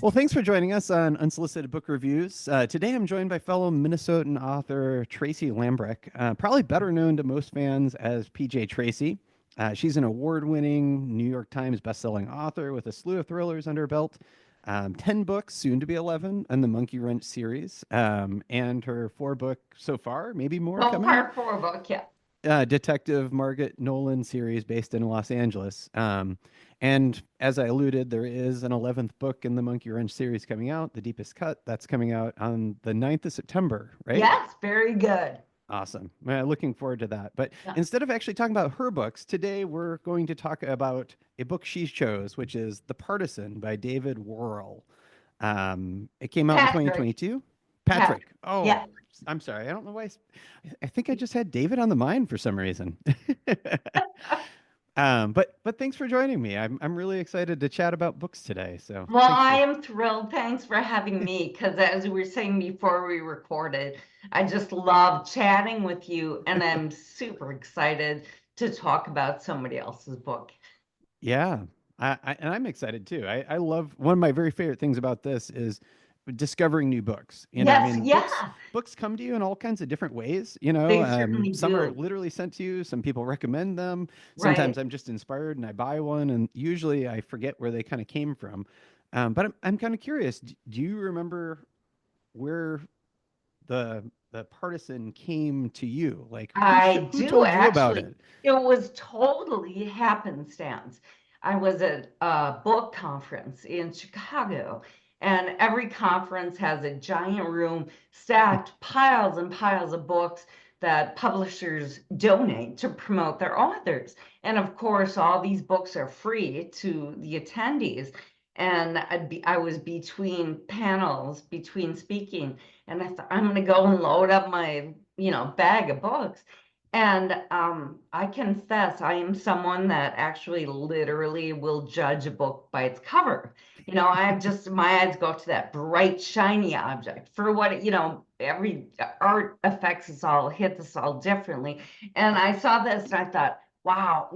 Well, thanks for joining us on Unsolicited Book Reviews. Today I'm joined by fellow Minnesotan author Traci Lambrecht, probably better known to most fans as PJ Tracy. She's an award winning New York Times bestselling author with a slew of thrillers under her belt, 10 books, soon to be 11, in the Monkeewrench series, and her four-book so far, maybe more So coming, far, four book, yeah. Detective Margaret Nolan series based in Los Angeles. And as I alluded, there is an 11th book in the Monkeewrench series coming out, The Deepest Cut. That's coming out on the 9th of September, right? Yes, very good. Awesome. Looking forward to that. But Yeah. instead of actually talking about her books, today we're going to talk about a book she chose, which is The Partisan by David Worrall. It came out in Patrick, 2022. Patrick, Patrick. Oh, yeah. I'm sorry. I don't know why. I think I just had David on the mind for some reason. But thanks for joining me. I'm really excited to chat about books today. So Well, thanks I for. am thrilled. Thanks for having me. Because as we were saying before we recorded, I just love chatting with you, and I'm super excited to talk about somebody else's book. Yeah, and I'm excited too. I love one of my very favorite things about this is discovering new books. I Yes, mean, yeah, books come to you in all kinds of different ways. they certainly Some are do. literally sent to you. Some people recommend them. Sometimes Right. I'm just inspired and I buy one, and usually I forget where they kind of came from. But I'm kind of curious. Do you remember where the partisan came to you? Like I who do told you about actually. it? It was totally happenstance. I was at a book conference in Chicago, and every conference has a giant room stacked piles and piles of books that publishers donate to promote their authors. And of course, all these books are free to the attendees. And I was between panels, between speaking, and I thought, I'm going to go and load up my bag of books. And I confess, I am someone that actually literally will judge a book by its cover. I just, my eyes go to that bright, shiny object for what, every art affects us all, hits us all differently. And I saw this and I thought, wow,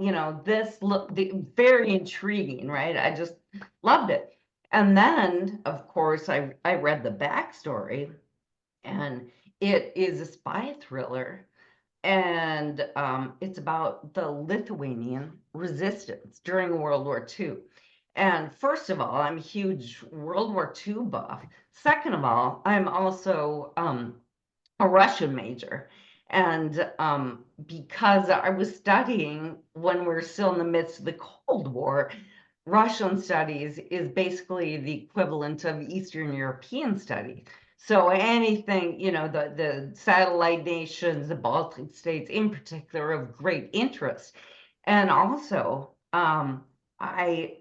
this looked very intriguing, right? I just loved it. And then, of course, I read the backstory, and it is a spy thriller, and it's about the Lithuanian resistance during World War II. And first of all, I'm a huge World War II buff. Second of all, I'm also a Russian major. And because I was studying when we were still in the midst of the Cold War, Russian studies is basically the equivalent of Eastern European studies. So anything, the satellite nations, the Baltic states in particular, of great interest. And also, I,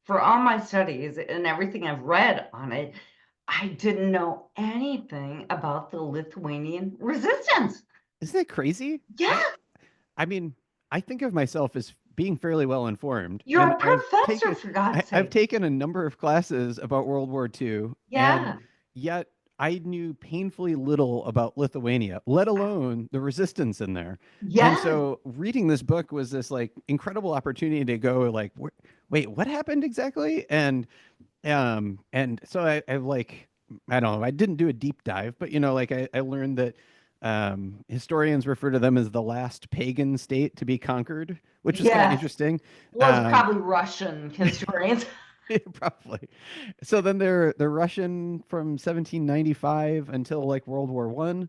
for all my studies and everything I've read on it, I didn't know anything about the Lithuanian resistance. Isn't that crazy? Yeah, I mean, I think of myself as being fairly well informed, you're and a professor, for God's I've sake. taken a number of classes about World War II, and Yeah, yet I knew painfully little about Lithuania, let alone the resistance in there. And yeah, so reading this book was this like incredible opportunity to go like, wait, what happened exactly? And so I like I don't know, I didn't do a deep dive, but like I learned that historians refer to them as the last pagan state to be conquered, which is kind of yes. interesting. Was Um, probably Russian historians. probably. So then they're Russian from 1795 until like World War One,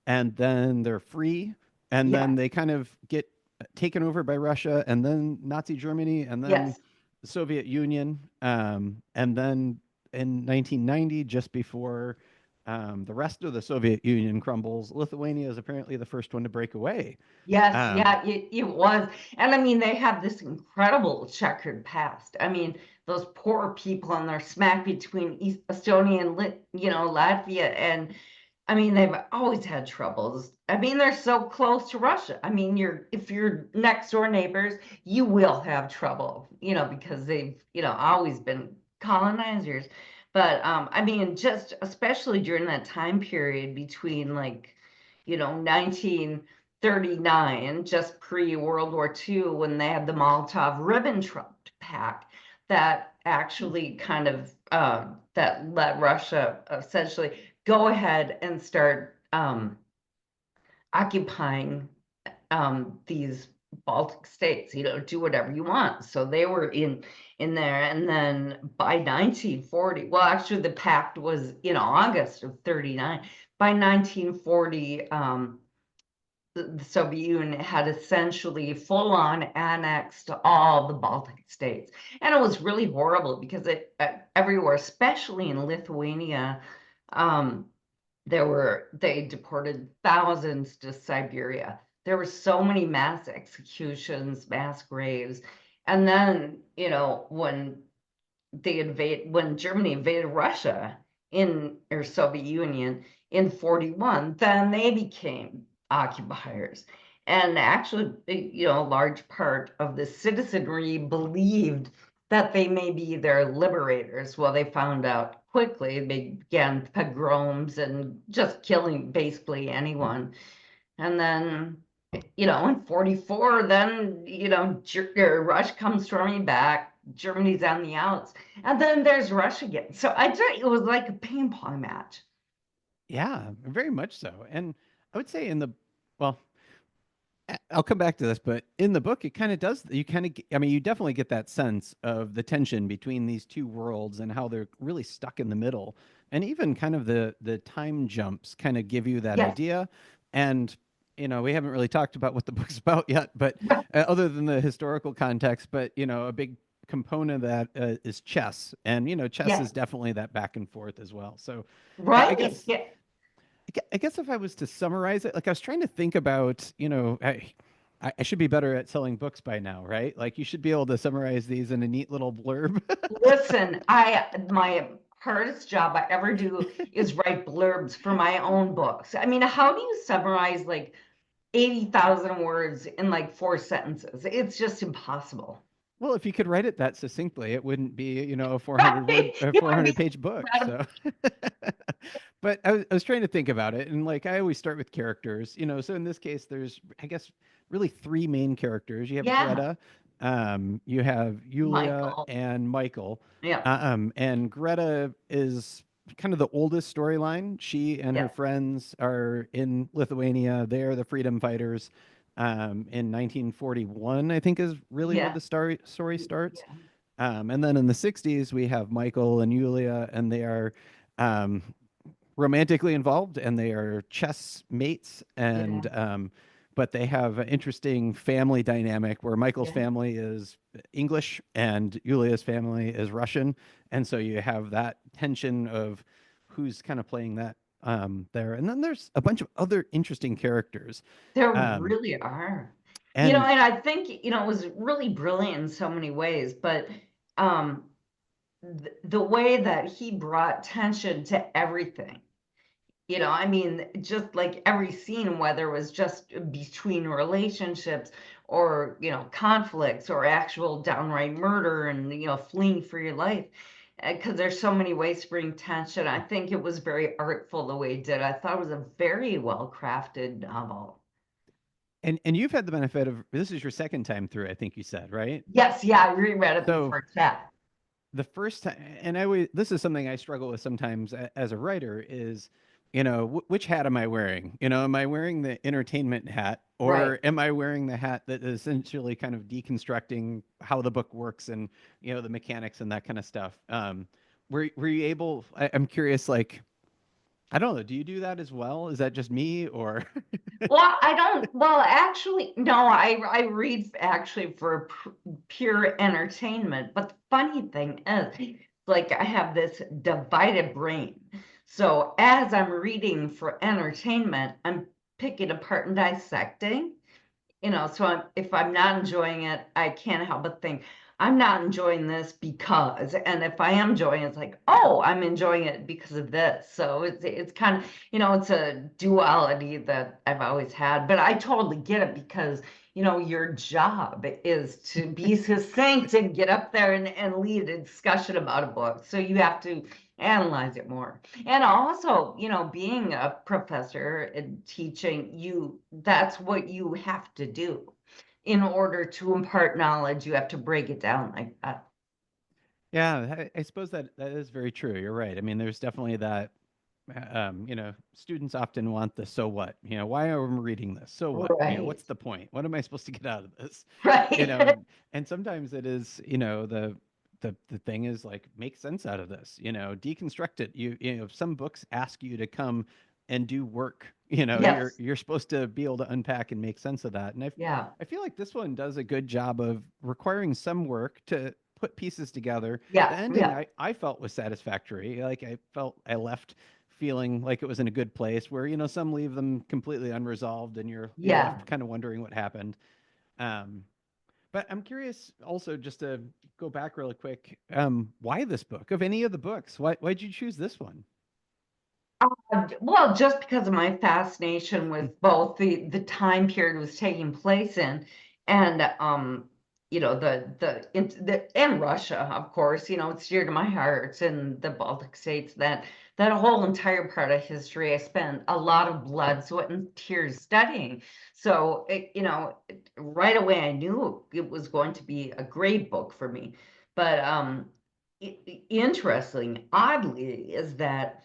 and then they're free, and Yeah, then they kind of get taken over by Russia, and then Nazi Germany, and then yes, the Soviet Union, and then in 1990, just before the rest of the Soviet Union crumbles, Lithuania is apparently the first one to break away. yes, Um, yeah, it was. And I mean, they have this incredible checkered past. I mean, those poor people, and they're smack between East Estonia and Latvia. And I mean, they've always had troubles. I mean, they're so close to Russia. I mean, if you're next door neighbors, you will have trouble, because they've, always been colonizers. But I mean, just especially during that time period between, like, 1939, just pre-World War II, when they had the Molotov-Ribbentrop Pact, that actually kind of that let Russia essentially go ahead and start occupying these Baltic states, do whatever you want. So they were in there. And then by 1940, well, actually the pact was in August of 39. By 1940, the Soviet Union had essentially full on annexed all the Baltic states. And it was really horrible because everywhere, especially in Lithuania, um, they deported thousands to Siberia. There were so many mass executions, mass graves. And then, when when Germany invaded Russia or Soviet Union in 41, then they became occupiers. And actually, a large part of the citizenry believed that they may be their liberators. Well, they found out quickly. They began pogroms and just killing basically anyone. And then, in 44, then, Russia comes storming back. Germany's on the outs. And then there's Russia again. So I tell you, it was like a ping pong match. Yeah, very much so. And I would say well, I'll come back to this, but in the book, it kind of does. You kind of, I mean, you definitely get that sense of the tension between these two worlds and how they're really stuck in the middle, and even kind of the time jumps kind of give you that Yes. idea. And we haven't really talked about what the book's about yet, but other than the historical context, but a big component of that is chess, and chess Yes. is definitely that back and forth as well. So, I Right. guess. Yeah. I guess if I was to summarize it, like I was trying to think about, I should be better at selling books by now, right? Like you should be able to summarize these in a neat little blurb. Listen, my hardest job I ever do is write blurbs for my own books. I mean, how do you summarize like 80,000 words in like 4 sentences? It's just impossible. Well, if you could write it that succinctly, it wouldn't be, a 400 word, Right? a It would 400 be page book. incredible. So, but I was trying to think about it, and like I always start with characters, So in this case, there's, I guess, really three main characters. You have Yeah, Greta, you have Yulia, Michael. and Michael. Yeah, And Greta is kind of the oldest storyline. She and her yeah, friends are in Lithuania. They're the freedom fighters in 1941, I think is really where yeah, the story starts. yeah, And then in the 60s, we have Michael and Yulia, and they are um, romantically involved, and they are chess mates. yeah, But they have an interesting family dynamic where Michael's yeah. family is English and Yulia's family is Russian. And so you have that tension of who's kind of playing that there. And then there's a bunch of other interesting characters. There Um, really are. and And I think, it was really brilliant in so many ways, but um, the way that he brought tension to everything. I mean, just like every scene, whether it was just between relationships or, conflicts or actual downright murder and, fleeing for your life. Because there's so many ways to bring tension. I think it was very artful the way he did. I thought it was a very well crafted novel. and you've had the benefit of this is your second time through, I think you said, right? Yes, yeah, I reread it So before chat. the first time, and this is something I struggle with sometimes as a writer is, which hat am I wearing? Am I wearing the entertainment hat, Right. or am I wearing the hat that is essentially kind of deconstructing how the book works and, the mechanics and that kind of stuff? Were you able, I'm curious, like, I don't know, do you do that as well? Is that just me or? Well, I don't, well, actually, no, I read actually for pure entertainment. But the funny thing is, like, I have this divided brain. So as I'm reading for entertainment, I'm picking apart and dissecting. So if I'm not enjoying it, I can't help but think I'm not enjoying this because, and if I am enjoying it, it's like, oh, I'm enjoying it because of this. So it's kind of, it's a duality that I've always had, but I totally get it because, your job is to be succinct and get up there and lead a discussion about a book. So you have to analyze it more. And also, being a professor and teaching, that's what you have to do. In order to impart knowledge, you have to break it down like that. Yeah, I suppose that is very true. You're right. I mean, there's definitely that. Students often want the so what. Why am I reading this? So what? Right. What's the point? What am I supposed to get out of this? Right. And sometimes it is, the thing is like make sense out of this. Deconstruct it. Some books ask you to come and do work. You're Yes. you're supposed to be able to unpack and make sense of that. And Yeah. I feel like this one does a good job of requiring some work to put pieces together. The Yeah. ending Yeah. I felt was satisfactory. Like I felt I left feeling like it was in a good place where, some leave them completely unresolved and you're Yeah. left kind of wondering what happened. Um, but I'm curious also just to go back really quick, why this book? Of any of the books, why'd you choose this one? Well, just because of my fascination with both the time period it was taking place in, and and Russia, of course, it's dear to my heart, and the Baltic states. That whole entire part of history, I spent a lot of blood, sweat, and tears studying. So right away I knew it was going to be a great book for me. But interesting, oddly, is that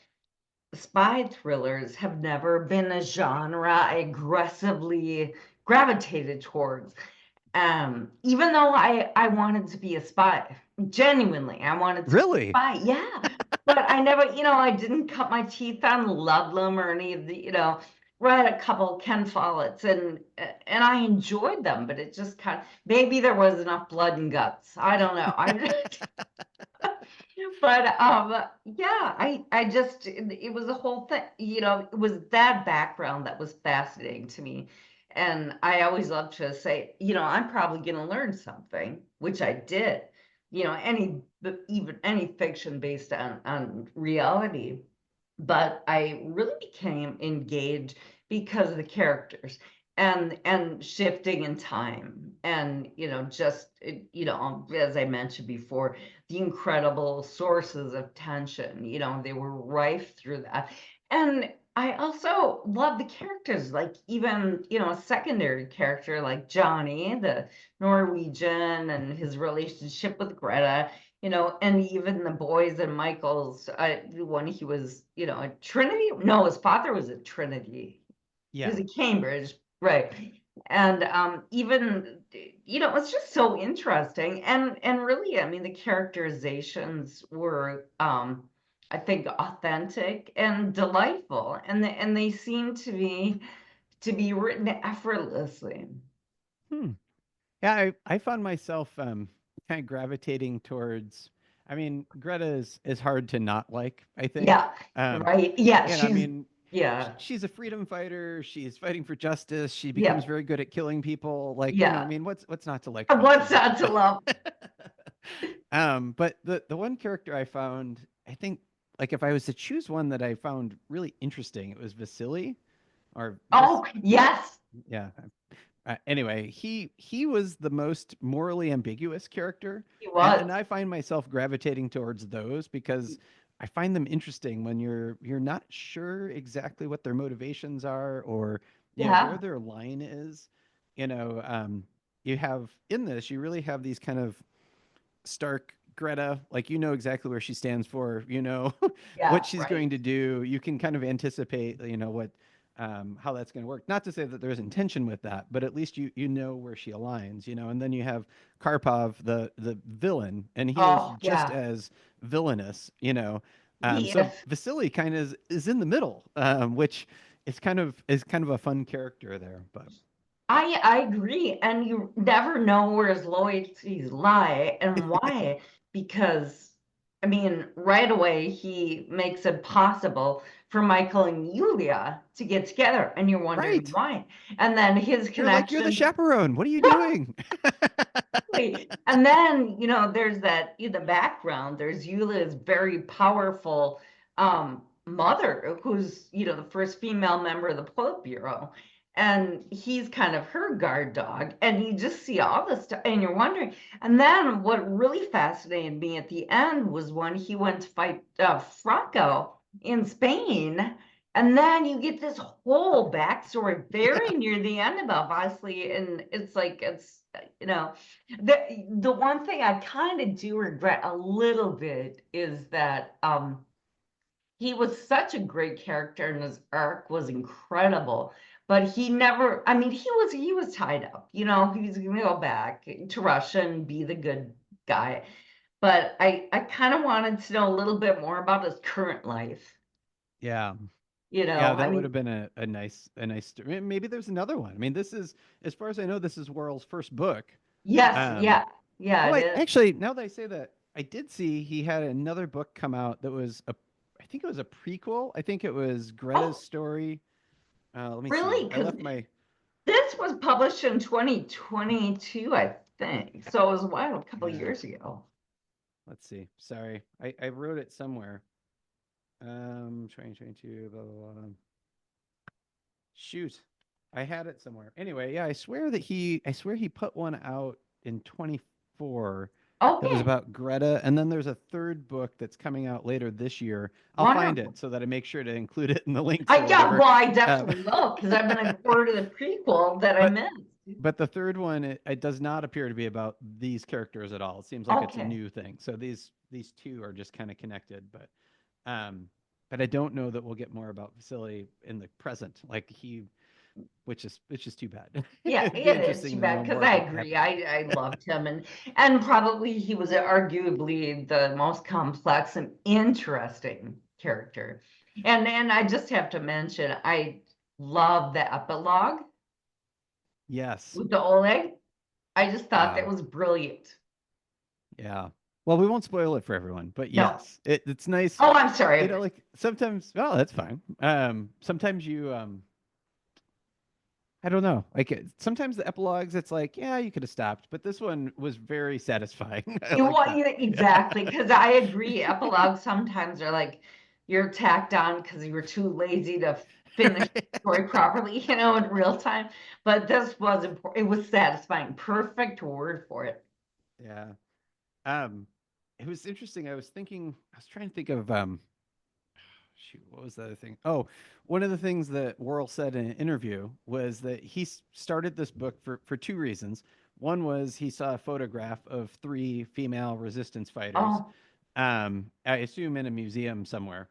spy thrillers have never been a genre I aggressively gravitated towards. Even though I wanted to be a spy, genuinely, I wanted to be a Really? spy. Yeah, but I never, I didn't cut my teeth on Ludlum or any of the, read a couple Ken Follett's and I enjoyed them, but it just kind of maybe there was enough blood and guts. I don't know. But yeah, I just it was a whole thing, it was that background that was fascinating to me. And I always love to say, I'm probably going to learn something, which I did. Even any fiction based on reality, but I really became engaged because of the characters and shifting in time and just as I mentioned before, the incredible sources of tension, they were rife through that. And I also love the characters, like even a secondary character like Johnny the Norwegian and his relationship with Greta, and even the boys and Michael's, when he was, at Trinity. No, his father was at Trinity. He was Yeah. at Cambridge, right? And even, it's just so interesting. And really, I mean, the characterizations were, I think, authentic and delightful, and they seem to be written effortlessly. Hmm. Yeah, I found myself kind of gravitating towards. I mean, Greta is hard to not like. I think. Yeah, right. Yeah, I she's mean, yeah, she's a freedom fighter. She's fighting for justice. She becomes yeah, very good at killing people. Like, I yeah. mean, what's not to like about What's somebody not like to love? that? But the one character I found, I think, like if I was to choose one that I found really interesting, it was Vasily, or Oh, yes, yeah. Anyway, he was the most morally ambiguous character, he and was. I find myself gravitating towards those because I find them interesting when you're not sure exactly what their motivations are or where Yeah, their line is. You know, you have in this you really have these kind of stark Greta, like exactly where she stands for, what yeah, she's right. going to do. You can kind of anticipate, what how that's going to work. Not to say that there's intention with that, but at least you know where she aligns, And then you have Karpov, the villain, and he is Oh, just yeah, as villainous. he So is. Vasily kind of is in the middle, which is kind of a fun character there. But I agree, and you never know where his loyalties lie and why, because I mean, right away he makes it possible for Michael and Yulia to get together, and you're wondering right, why. And then his you're the connection. chaperone. What are you doing? And then, there's that in the background, there's Eula's very powerful mother, who's, the first female member of the Politburo. And he's kind of her guard dog. And you just see all this stuff, and you're wondering. And then what really fascinated me at the end was when he went to fight Franco in Spain. And then you get this whole backstory very Yeah. near the end about Vasily, and it's like you know, the one thing I kind of do regret a little bit is that he was such a great character and his arc was incredible. But he never, I mean, he was tied up, you know, he was gonna go back to Russia and be the good guy. But I kind of wanted to know a little bit more about his current life. Yeah. You Yeah, know, I that would mean, have been a nice maybe there's another one. I mean, this is, as far as I know, this is Worrell's first book. yes, Um, yeah, yeah, oh, it I is. actually, now that I say that, I did see he had another book come out that was I think it was a prequel. I think it was Greta's Oh, story. Let me see. really? I Because left my, this was published in 2022, I think. So it was a while, a couple of yeah, years ago. let's see. Sorry. I wrote it somewhere. 2022, blah, blah, blah. Shoot. I had it somewhere. Anyway, yeah, I swear he put one out in 24 that was Okay, about Greta, and then there's a third book that's coming out later this year. I'll find wonderful. it so that I make sure to include it in the links or Yeah, whatever. well, I Um, definitely will because I'm going to forward to the prequel that I but missed. but the third one, it does not appear to be about these characters at all. It seems like it's a Okay. new thing. So these two are just kind of connected, um but I don't know that we'll get more about Vasily in the present. Like he, which is too bad. Yeah, It'd be it is interesting too to know bad because more I about what agree. happened. I loved him and probably he was arguably the most complex and interesting character. And I just have to mention I love the epilogue Yes. with the Oleg. I just thought Yeah. that was brilliant. Yeah. Well, we won't spoil it for everyone, but No. yes, it's nice. Oh, I'm sorry. Like sometimes, well, that's fine. Sometimes you, I don't know. Like sometimes the epilogues, it's like, yeah, you could have stopped, but this one was very satisfying. I You like want that. you exactly because I agree. Epilogues sometimes are like you're tacked on because you were too lazy to finish the story properly, you know, in real time. But this was important. It was satisfying. Perfect word for it. Yeah. Um, it was interesting. I was trying to think of, shoot, what was the other thing? Oh, one of the things that Worrell said in an interview was that he started this book for two reasons. One was he saw a photograph of three female resistance fighters, Oh, I assume in a museum somewhere,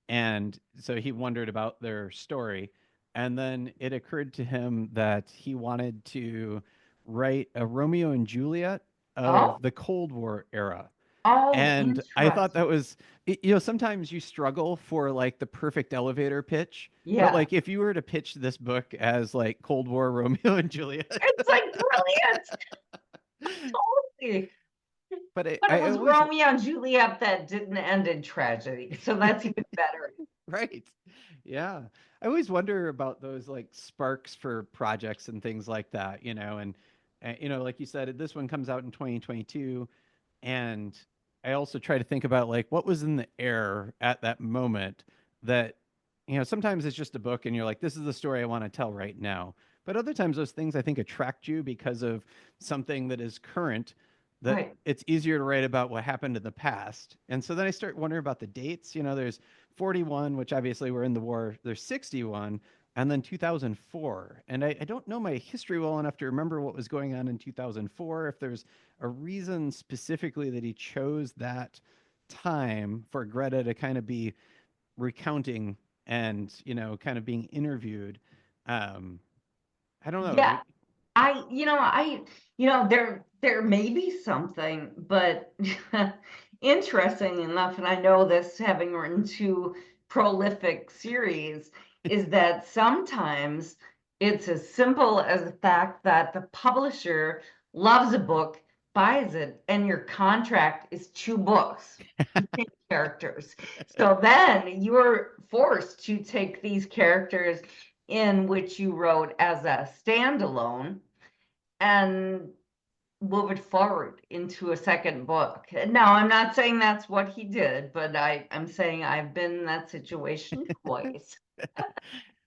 and so he wondered about their story. And then it occurred to him that he wanted to write a Romeo and Juliet oh, of the Cold War era. oh, And I thought that interesting. was, sometimes you struggle for like the perfect elevator pitch, but Yeah, like if you were to pitch this book as like Cold War Romeo and Juliet, it's like brilliant. Totally. but But it I was always, Romeo and Juliet that didn't end in tragedy, so that's even better. right. Yeah. I always wonder about those like sparks for projects and things like that, like you said, this one comes out in 2022. And I also try to think about like what was in the air at that moment that, sometimes it's just a book and you're like, this is the story I want to tell right now. But other times those things I think attract you because of something that is current, that Right. it's easier to write about what happened in the past. And so then I start wondering about the dates. There's 41, which obviously we're in the war. There's 61, and then 2004. And I don't know my history well enough to remember what was going on in 2004, if there's a reason specifically that he chose that time for Greta to kind of be recounting and, kind of being interviewed. Um, I don't know. Yeah, there may be something, but interesting enough, and I know this having written two prolific series, is that sometimes it's as simple as the fact that the publisher loves a book, buys it, and your contract is two books, same characters. So then you're forced to take these characters in which you wrote as a standalone and move it forward into a second book. Now, I'm not saying that's what he did, but I'm saying I've been in that situation twice.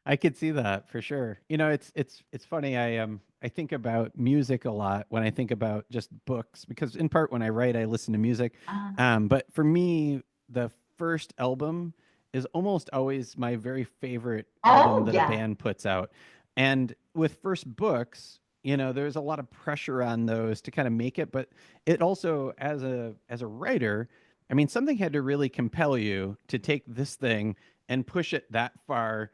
I could see that for sure. It's funny. I think about music a lot when I think about just books, because in part when I write I listen to music. Uh, But for me, the first album is almost always my very favorite album oh, that a yeah. band puts out. And with first books, You know, there's a lot of pressure on those to kind of make it, but it also, as a writer, I mean, something had to really compel you to take this thing and push it that far,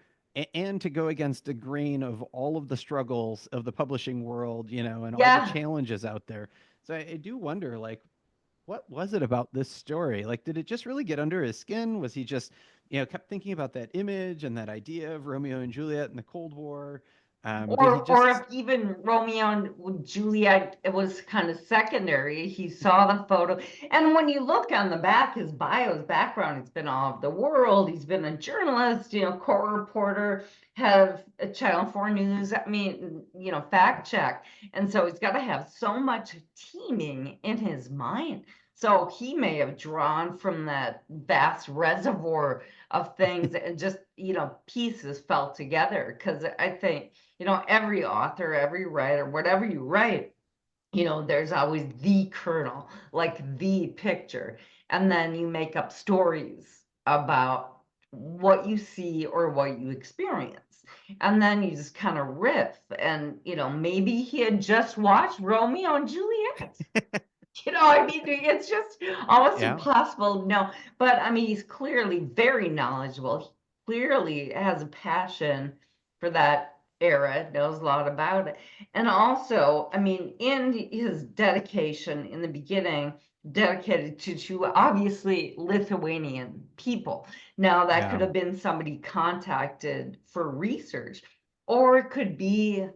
and to go against the grain of all of the struggles of the publishing world, you know, and all the Yeah. challenges out there. So I do wonder, like, what was it about this story? Like, did it just really get under his skin? Was he just, you know, kept thinking about that image and that idea of Romeo and Juliet in the Cold War? Did he Or if just, even Romeo and Juliet, it was kind of secondary. He saw the photo. And when you look on the back, his bio, his background, he's been all over the world. He's been a journalist, court reporter, have a Channel 4 News, I mean, fact check. And so he's got to have so much teaming in his mind. So he may have drawn from that vast reservoir of things and just, pieces fell together. Because I think, every author, every writer, whatever you write, there's always the kernel, like the picture. And then you make up stories about what you see or what you experience. And then you just kind of riff. And, maybe he had just watched Romeo and Juliet. I mean, it's just almost yeah, impossible. No, but I mean, he's clearly very knowledgeable. He clearly has a passion for that era, knows a lot about it. And also, I mean, in his dedication in the beginning, dedicated to obviously Lithuanian people. Now, that yeah, could have been somebody contacted for research, or it could be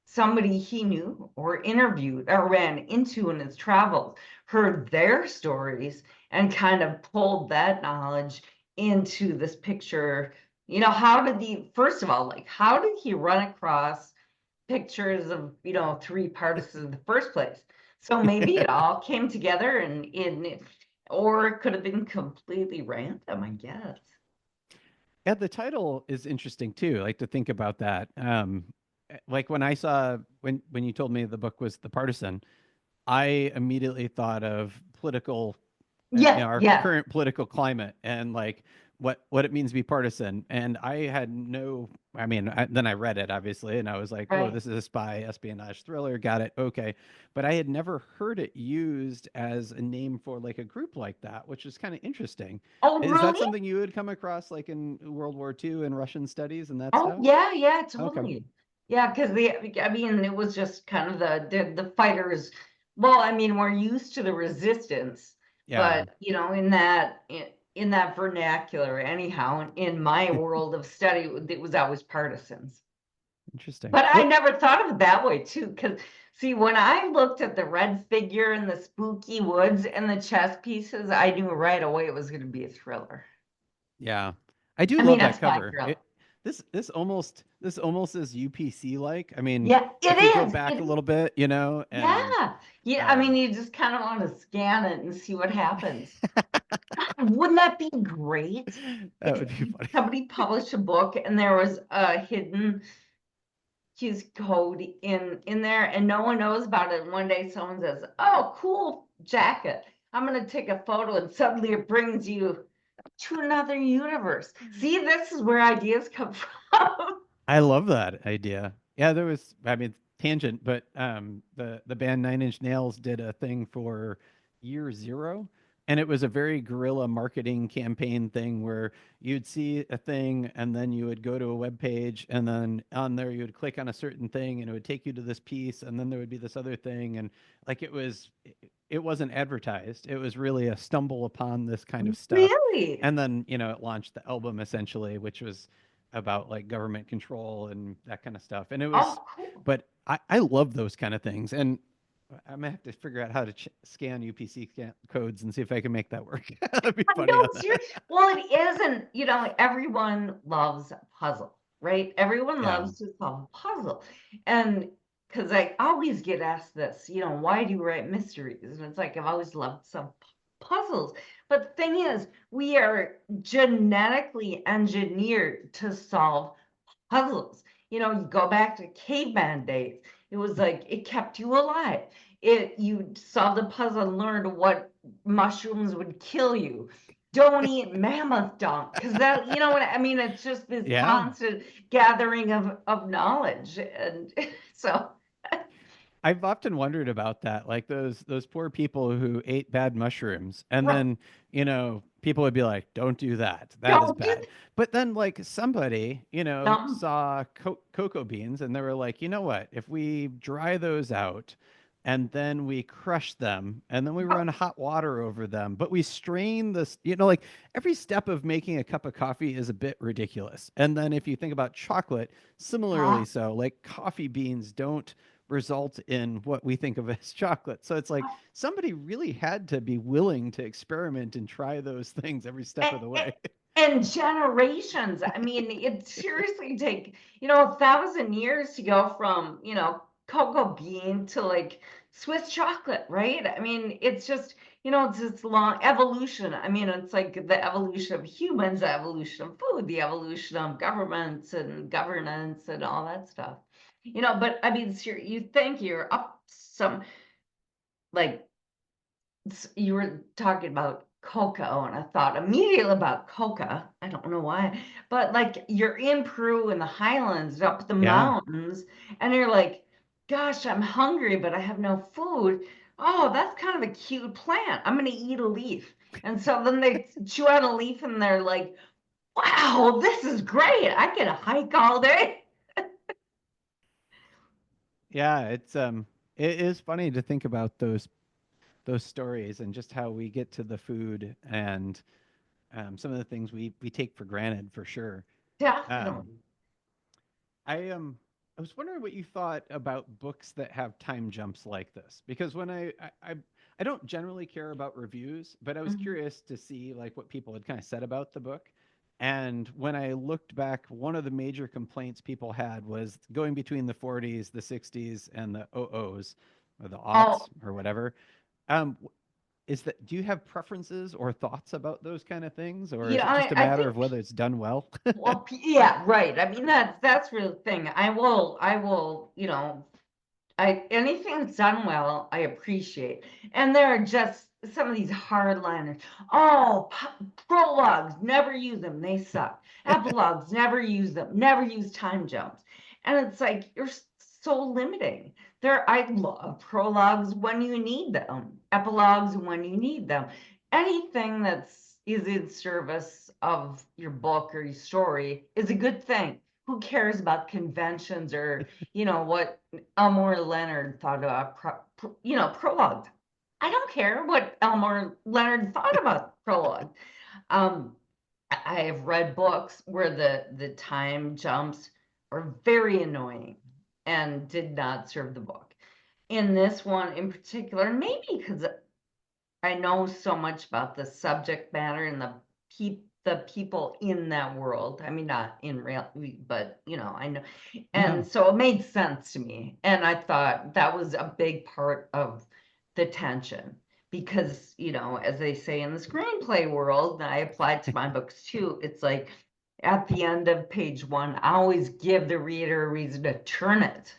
somebody he knew or interviewed or ran into in his travels, heard their stories, and kind of pulled that knowledge into this picture. How did he, first of all, like, how did he run across pictures of, three partisans in the first place? So maybe it all came together or it could have been completely random, I guess. yeah. The title is interesting too. Like, to think about that. Like, when I saw, when you told me the book was The Partisan, I immediately thought of political, Yeah, our yeah, current political climate, and like what it means to be partisan. And I had no, I mean, then I read it obviously, and I was like, oh, right. this is a spy espionage thriller. Got it. Okay. But I had never heard it used as a name for like a group like that, which is kind of interesting. Oh, Is that really? something you would come across like in World War II and Russian studies and that Oh, stuff? yeah, yeah, Okay. totally. Yeah, because I mean, it was just kind of the fighters. Well, I mean, we're used to the resistance, Yeah. but in that vernacular, anyhow, in my world of study, it was always partisans. Interesting. But I What? never thought of it that way too, because see, when I looked at the red figure and the spooky woods and the chess pieces, I knew right away it was going to be a thriller. Yeah. I do I mean, love a that spy cover. thriller. This almost is UPC like. I mean, Yeah, if we go it is. back a little bit, you know, and Yeah. Yeah. I mean, um you just kind of want to scan it and see what happens. God, wouldn't that be great that if would be funny. somebody published a book and there was a hidden his code in there and no one knows about it. And one day someone says, "Oh, cool jacket. I'm gonna take a photo," and suddenly it brings you to another universe. See, this is where ideas come from. I love that idea. Yeah, there was, I mean, tangent, but the band Nine Inch Nails did a thing for Year Zero, and it was a very guerrilla marketing campaign thing where you'd see a thing and then you would go to a web page, and then on there you would click on a certain thing and it would take you to this piece, and then there would be this other thing, and like it wasn't advertised. It was really a stumble upon this kind of stuff. Really? And then, it launched the album essentially, which was about like government control and that kind of stuff. And it was, Oh, cool. but I love those kind of things. And I'm gonna have to figure out how to scan UPC codes and see if I can make that work. That'd be No, funny on that. seriously. Well, it isn't, everyone loves a puzzle, right? Everyone Yeah. loves to solve a puzzle. And because I always get asked this, why do you write mysteries? And it's like, I've always loved some puzzles. But the thing is, we are genetically engineered to solve puzzles. You go back to caveman days. It was like it kept you alive. You solved a puzzle and learned what mushrooms would kill you. Don't eat mammoth dung because that what I mean. It's just this Yeah. constant gathering of knowledge, and so I've often wondered about that, like those poor people who ate bad mushrooms, and Right. then people would be like, "Don't do that. That is Don't do bad." But then like somebody them. saw cocoa beans, and they were like, "You know what? If we dry those out, and then we crush them, and then we run hot water over them, but we strain this, like every step of making a cup of coffee is a bit ridiculous." And then if you think about chocolate, similarly so, like coffee beans don't result in what we think of as chocolate. So it's like somebody really had to be willing to experiment and try those things every step and, of the and, way. and generations. I mean, it seriously take, 1,000 years to go from, cocoa bean to like Swiss chocolate, right? I mean, it's just, it's this long evolution. I mean, it's like the evolution of humans, the evolution of food, the evolution of governments and governance and all that stuff. But I mean, you think you're up some, like, you were talking about cocoa, and I thought immediately about coca. I don't know why, but like you're in Peru in the highlands, up the Yeah. mountains, and you're like, gosh, I'm hungry, but I have no food. Oh, that's kind of a cute plant. I'm going to eat a leaf. And so then they chew on a leaf and they're like, wow, this is great. I can hike all day. Yeah, it is funny to think about those stories and just how we get to the food and some of the things we take for granted for sure. Um, Definitely. I was wondering what you thought about books that have time jumps like this, because when I don't generally care about reviews, but I was Mhm. curious to see like what people had kind of said about the book. And when I looked back, one of the major complaints people had was going between the 40s, the 60s, and the OOs or the aughts Oh, or whatever. Um, is that do you have preferences or thoughts about those kind of things, or is it just a I matter of think. whether it's done well? Well, yeah, right. I mean, that's real thing. I will, anything that's done well, I appreciate. And there are just some of these hardliners. Oh, prologues, never use them. They suck. Epilogues, never use them. Never use time jumps. And it's like you're so limiting. I love prologues when you need them, epilogues when you need them. Anything that's is in service of your book or your story is a good thing. Who cares about conventions or what Elmore Leonard thought about prologue. I don't care what Elmore Leonard thought about prologue. Um, I have read books where the time jumps are very annoying and did not serve the book. In this one in particular, maybe because I know so much about the subject matter and the people in that world. I mean, not in real, but I know. And No. so it made sense to me. And I thought that was a big part of the tension because, as they say in the screenplay world, and I applied to my books too, it's like at the end of page one, I always give the reader a reason to turn it.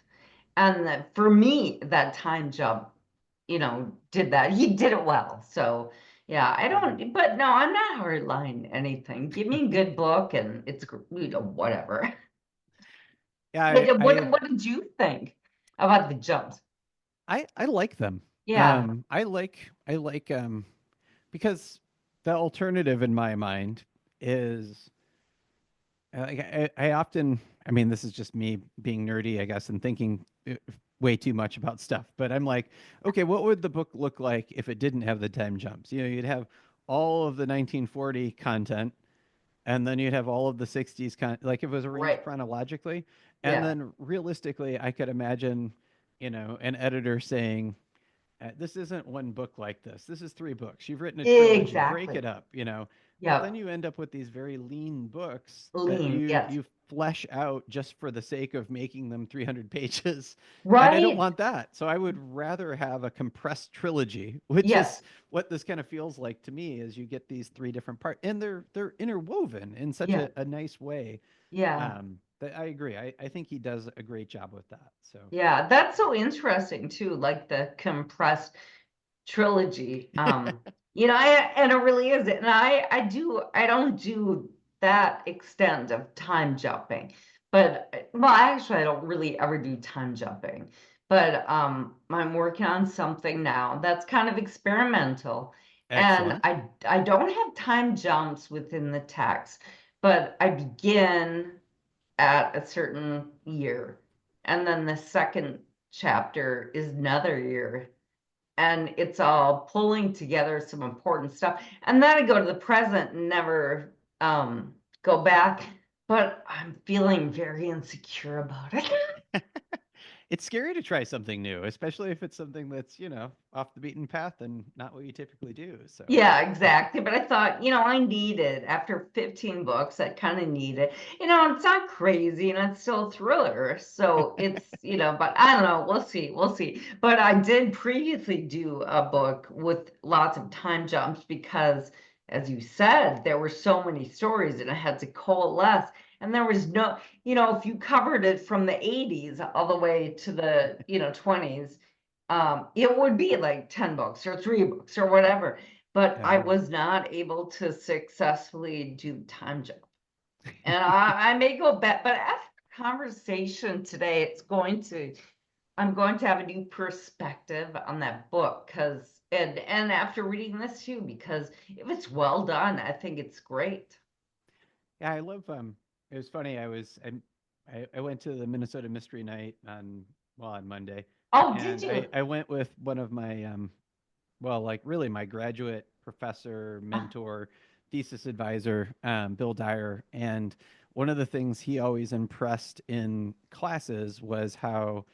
And for me, that time jump did that. He did it well. So yeah, I Yeah. don't, but no, I'm not hardline anything. Give me a good book and it's, whatever. Yeah, But what did you think about the jumps? I like them. Yeah, I like because the alternative in my mind is I often, I mean, this is just me being nerdy, I guess, and thinking way too much about stuff. But I'm like, okay, what would the book look like if it didn't have the time jumps? You'd have all of the 1940 content, and then you'd have all of the 60s like if it was arranged right. chronologically. And Yeah, then realistically, I could imagine, an editor saying, this isn't one book like this. This is three books. You've written a trilogy. Break exactly. it up. But then Yep. you end up with these very lean books that Lean. you Yes. you flesh out just for the sake of making them 300 pages. And I don't Right. want that. So I would rather have a compressed trilogy, which is Yes. what this kind of feels like to me as you get these three different parts, and they're interwoven in such Yeah. a nice way. Yeah. That I agree. I think he does a great job with that. So Yeah. That's so interesting too, like the compressed trilogy. And it really is. And I don't do that extent of time jumping. But well, actually I don't really ever do time jumping. but I'm working on something now that's kind of experimental. And Excellent. I don't have time jumps within the text, but I begin at a certain year. And then the second chapter is another year. And it's all pulling together some important stuff. And then I go to the present and never go back. But I'm feeling very insecure about it. It's scary to try something new, especially if it's something that's, off the beaten path and not what you typically do. So, Yeah, exactly. But I thought, I need it. After 15 books, I kind of need it. It's not crazy and it's still a thriller. So it's, but I don't know. We'll see. We'll see. But I did previously do a book with lots of time jumps because, as you said, there were so many stories and I had to coalesce. And there was no, if you covered it from the 80s all the way to the, 20s, it would be like 10 books or 3 books or whatever, but I oh, was not able to successfully do time jump. And I may go back, but after the conversation today, I'm going to have a new perspective on that book because, and after reading this too, because if it's well done, I think it's great. yeah, I love. It was funny. I went to the Minnesota Mystery Night on Monday, Oh, did and you? I went with one of my well, like really my graduate professor, mentor, thesis advisor, Bill Dyer. And one of the things he always impressed in classes was how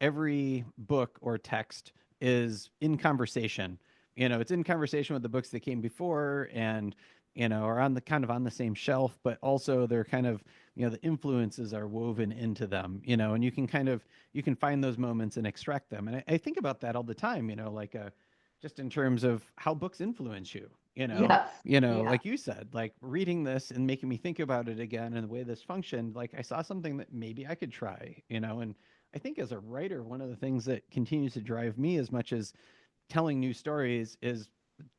every book or text is in conversation. It's in conversation with the books that came before and, are on the kind of on the same shelf, but also they're kind of, the influences are woven into them, and you can find those moments and extract them. And I think about that all the time, like just in terms of how books influence you, Yes. Yeah. like you said, like reading this and making me think about it again and the way this functioned, like I saw something that maybe I could try, and I think as a writer, one of the things that continues to drive me as much as telling new stories is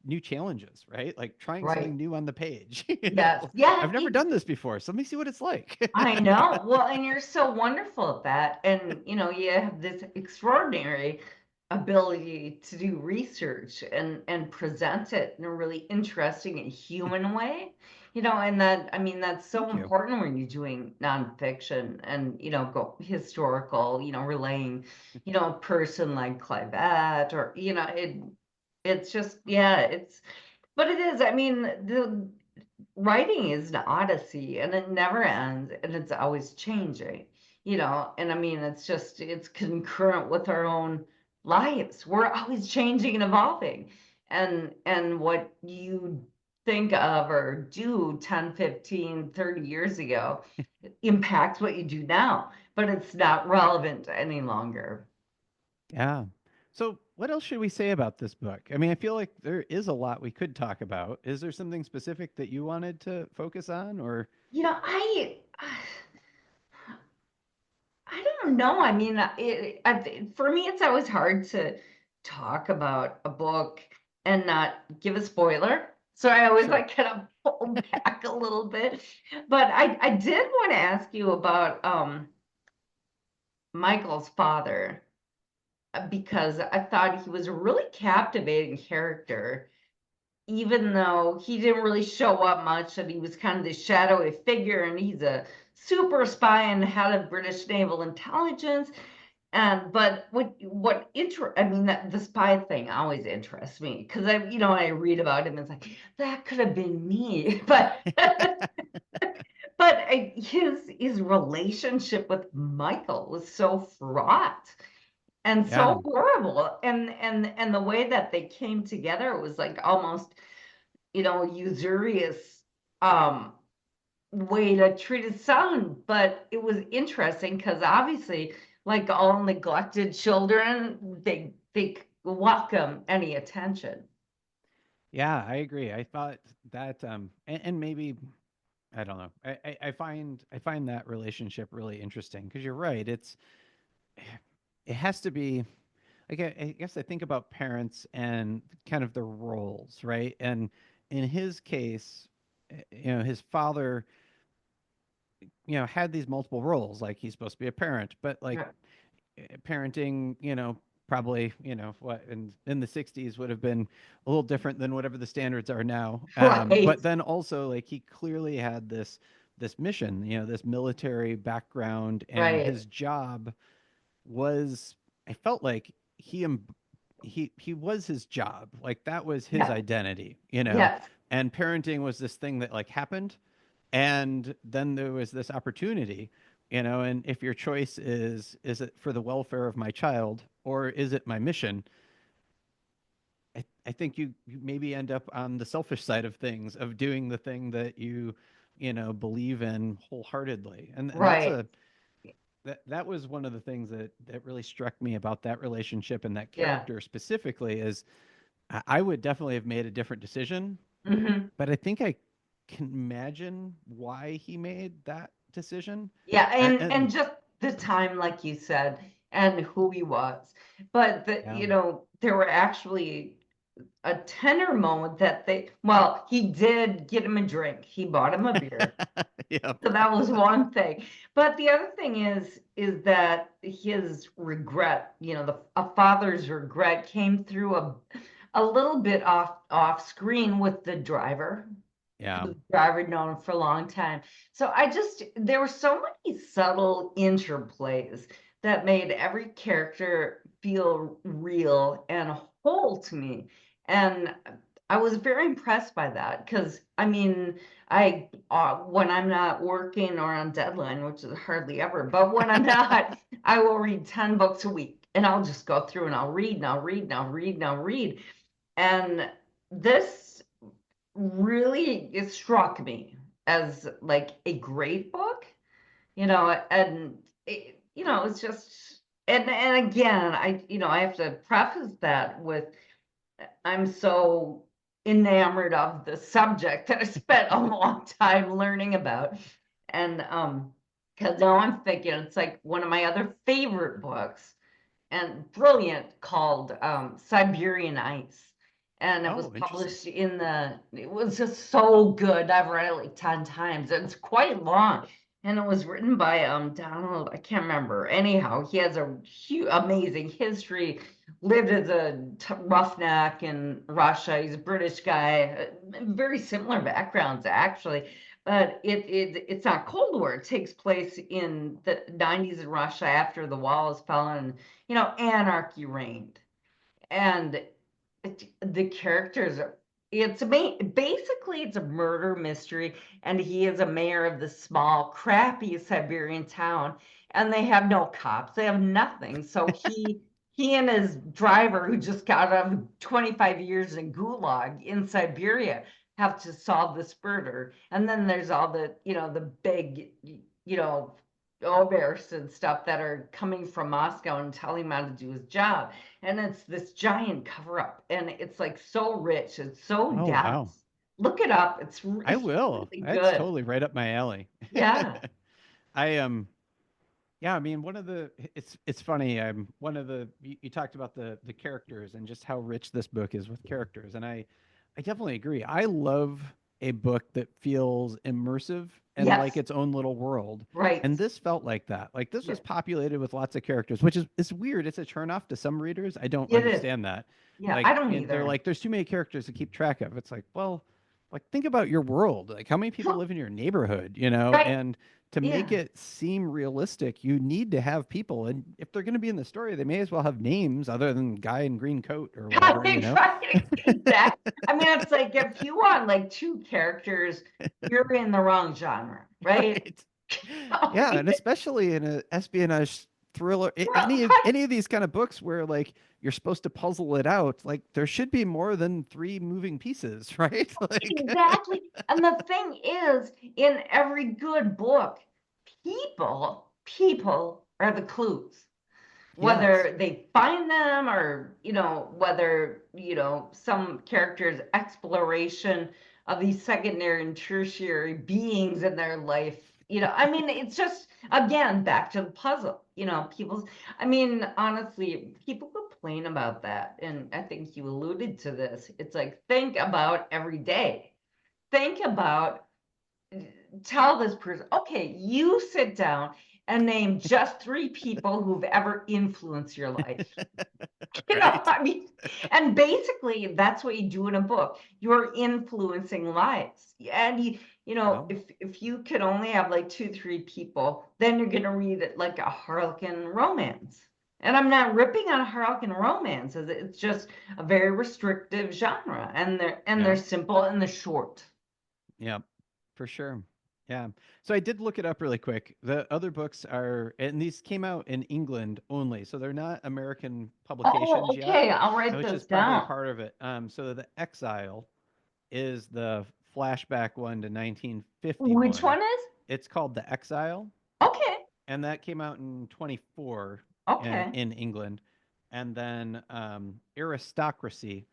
new challenges, right? Like trying something Right. new on the page. Yes. Yeah. I've never done this before, so let me see what it's like. I know. Well, and you're so wonderful at that. And, you have this extraordinary ability to do research and present it in a really interesting and human way. And that, I mean, that's so Thank you. important when you're doing nonfiction and, go historical, relaying, a person like Clivette or, it's just, yeah, but it is, I mean, the writing is an odyssey and it never ends and it's always changing, and I mean it's concurrent with our own lives. We're always changing and evolving. And what you think of or do 10, 15, 30 years ago impacts what you do now, but it's not relevant any longer. Yeah. So, what else should we say about this book? I mean, I feel like there is a lot we could talk about. Is there something specific that you wanted to focus on, or I don't know. I mean, for me, it's always hard to talk about a book and not give a spoiler. So I always sure? like kind of pull back a little bit. But I did want to ask you about Michael's father because I thought he was a really captivating character, even though he didn't really show up much and he was kind of this shadowy figure and he's a super spy and head of British naval intelligence. And but I mean that the spy thing always interests me because I read about him, it's like that could have been me. But his relationship with Michael was so fraught and Yeah. so horrible. And the way that they came together, it was like almost, usurious um way to treat his son. But it was interesting because obviously, like all neglected children, they welcome any attention. Yeah, I agree. I thought that, and maybe I don't know. I find that relationship really interesting because you're right. It has to be like I guess I think about parents and kind of their roles, right? And in his case, his father, had these multiple roles. Like he's supposed to be a parent, but like Yeah. parenting, probably, what in the 60s would have been a little different than whatever the standards are now. But Right, then also like he clearly had this mission, this military background, and right. his job was, I felt like he was his job. Like that was his Yeah, identity. yes, And parenting was this thing that like happened, and then there was this opportunity. And if your choice is it for the welfare of my child or is it my mission, I think you maybe end up on the selfish side of things, of doing the thing that you believe in wholeheartedly. And that's right. a that was one of the things that really struck me about that relationship and that Yeah. character specifically. Is I would definitely have made a different decision, Hmm. but I think I can imagine why he made that decision. Yeah, and And just the time, like you said, and who he was. But yeah. there were actually a tenor moment that well, he did get him a drink. He bought him a beer. Yeah. So that was one thing. But the other thing is that his regret, a father's regret came through a little bit off screen with the driver. Yeah. The driver had known him for a long time. So there were so many subtle interplays that made every character feel real and whole to me. And I was very impressed by that because, I mean, when I'm not working or on deadline, which is hardly ever, but when I'm not, I will read 10 books a week and I'll just go through and I'll read and I'll read and I'll read and I'll read. And this really, it struck me as like a great book, and it's just, and again, I have to preface that with, I'm so enamored of the subject that I spent a long time learning about. And because now I'm thinking it's like one of my other favorite books and brilliant, called Siberian Ice. And it was Oh, interesting. published it was just so good. I've read it like 10 times. It's quite long. And it was written by Donald, I can't remember. Anyhow, he has a amazing history, lived as a roughneck in Russia. He's a British guy, very similar backgrounds, actually. But it's not Cold War. It takes place in the 90s in Russia after the walls fell and anarchy reigned. And the characters are, basically it's a murder mystery, and he is a mayor of this small, crappy Siberian town, and they have no cops, they have nothing. So he and his driver, who just got out of 25 years in Gulag in Siberia, have to solve this murder. And then there's all the big, obersts and stuff that are coming from Moscow and telling him how to do his job. And it's this giant cover up, and it's like so rich, it's so Oh, wow. dense. Look it up. I It's will. really That's good. totally right up my alley. Yeah. I Yeah, I mean, it's funny. One of the you talked about the characters and just how rich this book is with characters, and I definitely agree. I love a book that feels immersive and like Yes. its own little world. Right. And this felt like that. Like this Yeah. was populated with lots of characters, which is it's weird. It's a turnoff to some readers. I don't It is. understand that. Yeah. I Like don't they're either. like, there's too many characters to keep track of. It's like, well, like think about your world. Like how many people live in your neighborhood? Right. And to make Yeah. it seem realistic, you need to have people. And if they're going to be in the story, they may as well have names other than guy in green coat or whatever. Right. Exactly. I mean, it's like if you want like two characters, you're in the wrong genre, right? Right. Yeah, and especially in a espionage thriller, Right. any of these kind of books where like you're supposed to puzzle it out, like there should be more than three moving pieces, right? Like Exactly. And the thing is, in every good book, people are the clues. yes. Whether they find them, or, whether, some character's exploration of these secondary and tertiary beings in their life. I mean, it's just, again, back to the puzzle. I mean, honestly, people complain about that. And I think you alluded to this. It's like, think about every day. Think about, tell this person, okay, you sit down and name just 3 people who've ever influenced your life. Right. I mean, and basically that's what you do in a book. You're influencing lives. And Yeah. if you could only have like 2, 3 people, then you're gonna read it like a Harlequin romance. And I'm not ripping on Harlequin romances. It's just a very restrictive genre, and they're Yeah. simple and they're short. Yeah. For sure. Yeah. So I did look it up really quick. The other books are, and these came out in England only, so they're not American Oh, publications yet, okay. I'll write which this is probably down. part of it. So the Exile is the flashback one to Which 1951. one is? It's called The Exile, Okay. and that came out in 24 Okay. in England. And then Aristocracy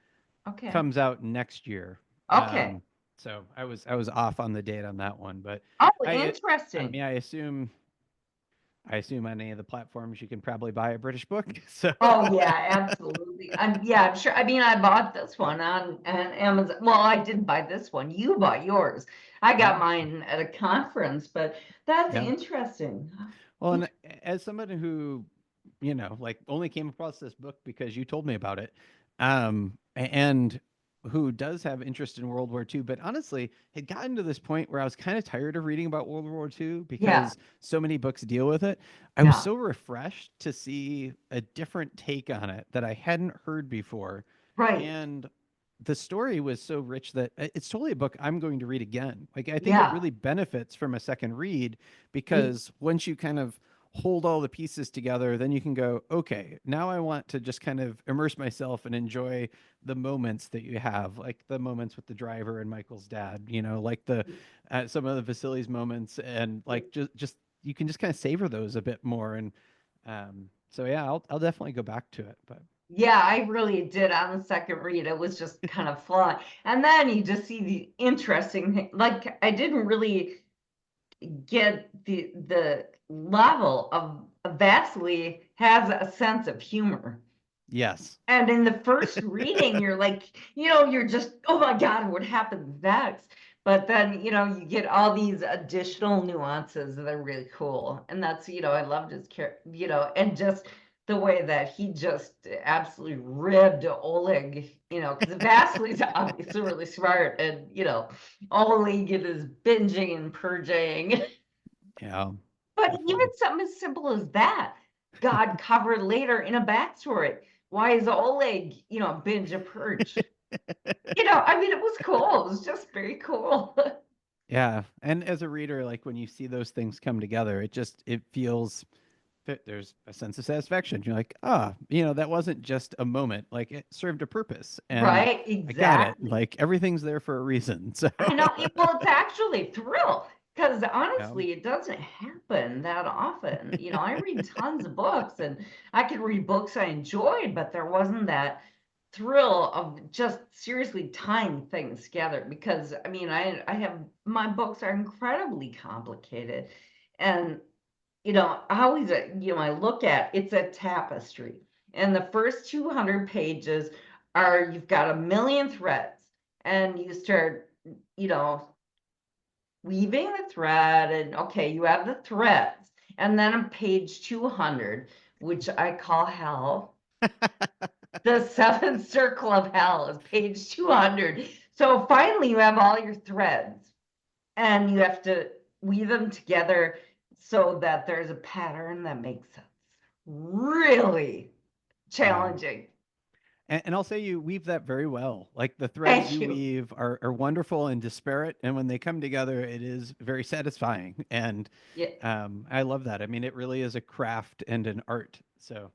Okay. comes out next year. Okay. So I was off on the date on that one, but Oh, I mean interesting. I assume on any of the platforms you can probably buy a British book. So Oh yeah, absolutely. I'm sure. I mean, I bought this one on Amazon. Well, I didn't buy this one. You bought yours. I yeah, got mine at a conference, but that's yeah. interesting. Well, and as someone who, like only came across this book because you told me about it, and who does have interest in World War II, but honestly had gotten to this point where I was kind of tired of reading about World War II Yeah, because so many books deal with it. I was yeah, so refreshed to see a different take on it that I hadn't heard before. right. And the story was so rich that it's totally a book I'm going to read again. Like, I think it Yeah, really benefits from a second read y- because once you kind of hold all the pieces together, then you can go, okay, now I want to just kind of immerse myself and enjoy the moments that you have, like the moments with the driver and Michael's dad, like the some of the Vasily's moments, and like just you can just kind of savor those a bit more. And so yeah, I'll definitely go back to it. But yeah. I really did on the second read. It was just kind of fun, and then you just see the interesting thing. Like I didn't really get the level of Vasily has a sense of humor. yes, And in the first reading, you're like, you're just, oh my God, what happens next? But then, you get all these additional nuances that are really cool. And that's, I loved his character, and just the way that he just absolutely ribbed Oleg, because Vasily's obviously really smart, and, Oleg is binging and purging. yeah, But even definitely. something as simple as that, God covered later in a backstory. Why is Oleg, binge a purge? I mean, it was cool. It was just very cool. Yeah, and as a reader, like when you see those things come together, it feels that there's a sense of satisfaction. You're like, that wasn't just a moment. Like it served a purpose, and Right? I got it. Exactly. Like everything's there for a reason. So I know. Well, it's actually a thrill because yeah, honestly, it doesn't happen that often. I read tons of books and I could read books I enjoyed, but there wasn't that thrill of just seriously tying things together because I mean, I have my books are incredibly complicated. And, I always, I look at it's a tapestry. And the first 200 pages are you've got a million threads and you start, you know, weaving the thread, and okay, you have the threads. And then on page 200, which I call hell, the seventh circle of hell is page 200. So finally, you have all your threads and you have to weave them together so that there's a pattern that makes sense. Really yeah. challenging. And I'll say you weave that very well. Like the threads Thank you you. weave are wonderful and disparate, and when they come together, it is very satisfying. And Yeah, I love that. I mean, it really is a craft and an art. So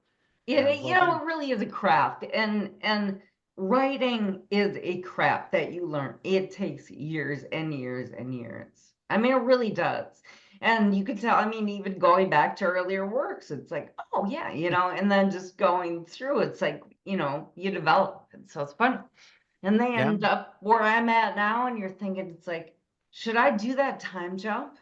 well it done. really is a craft, and writing is a craft that you learn. It takes years and years and years. I mean, it really does. And you can tell, I mean, even going back to earlier works, it's like, oh yeah, and then just going through, it's like, you develop. And so it's fun. And they Yeah. end up where I'm at now, and you're thinking, it's like, should I do that time jump?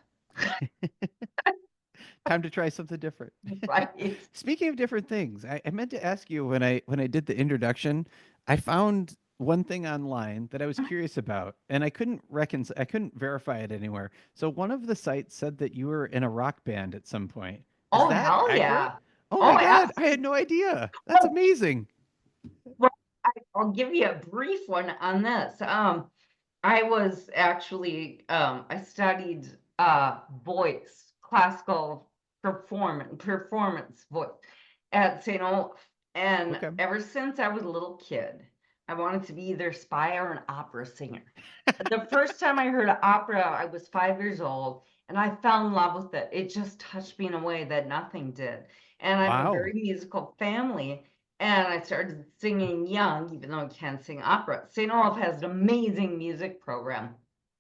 Time to try something different. Right. Speaking of different things, I meant to ask you when I did the introduction, I found one thing online that I was curious about, and I couldn't verify it anywhere. So one of the sites said that you were in a rock band at some point. Is Oh, that hell accurate? yeah. Oh my Oh, God, I had absolutely. no idea. That's amazing. Well, I'll give you a brief one on this. I was actually I studied voice, classical performance voice at St. Olaf. And Okay. ever since I was a little kid, I wanted to be either spy or an opera singer. The first time I heard opera, I was 5 years old, and I fell in love with it. It just touched me in a way that nothing did. And I have a Wow. very musical family, and I started singing young, even though I can't sing opera. St. Olaf has an amazing music program.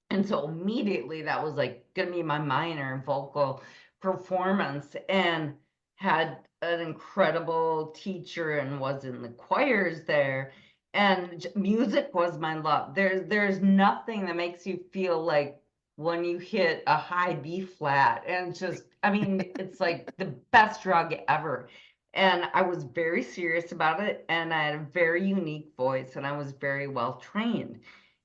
And so immediately that was like going to be my minor vocal performance, and had an incredible teacher and was in the choirs there. And music was my love. There's nothing that makes you feel like when you hit a high B flat, and just, I mean, it's like the best drug ever. And I was very serious about it, and I had a very unique voice, and I was very well trained.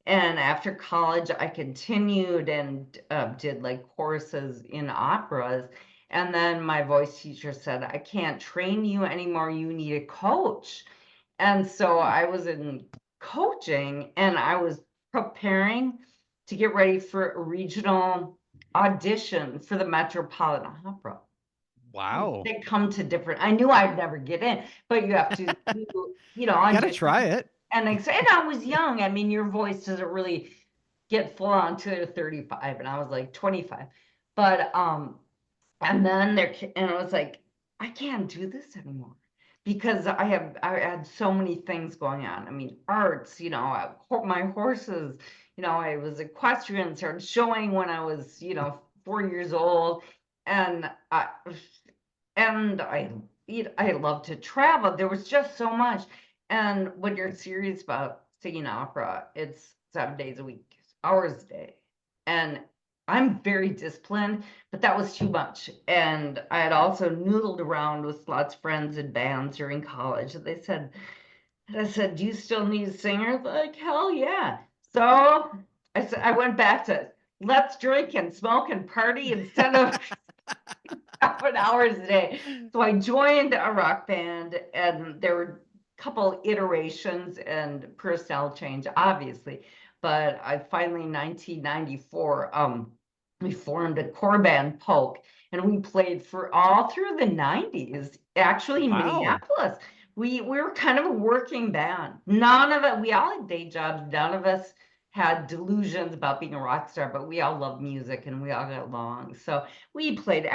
And after college, I continued and did like courses in operas. And then my voice teacher said, I can't train you anymore. You need a coach. And so Hmm. I was in coaching, and I was preparing to get ready for a regional audition for the Metropolitan Opera. Wow. They come to different, I knew I'd never get in, but you have to do, You got to audition. try it. And I was young. I mean, your voice doesn't really get full on to 35, and I was like 25. But and then and I was like, I can't do this anymore, because I had so many things going on. I mean, arts, my horses, I was equestrian, started showing when I was, 4 years old. And I love to travel. There was just so much. And when you're serious about singing opera, it's 7 days a week, hours a day. And I'm very disciplined, but that was too much. And I had also noodled around with lots of friends and bands during college. And I said, do you still need a singer? They're like, hell yeah. So I went back to let's drink and smoke and party instead of 7 hours a day. So I joined a rock band, and there were a couple iterations and personnel change, obviously. But I finally, in 1994, we formed a core band, Polk, and we played for all through the 90s, actually in Wow. Minneapolis. We were kind of a working band. None of it, we all had day jobs. None of us had delusions about being a rock star, but we all loved music and we all got along. So we played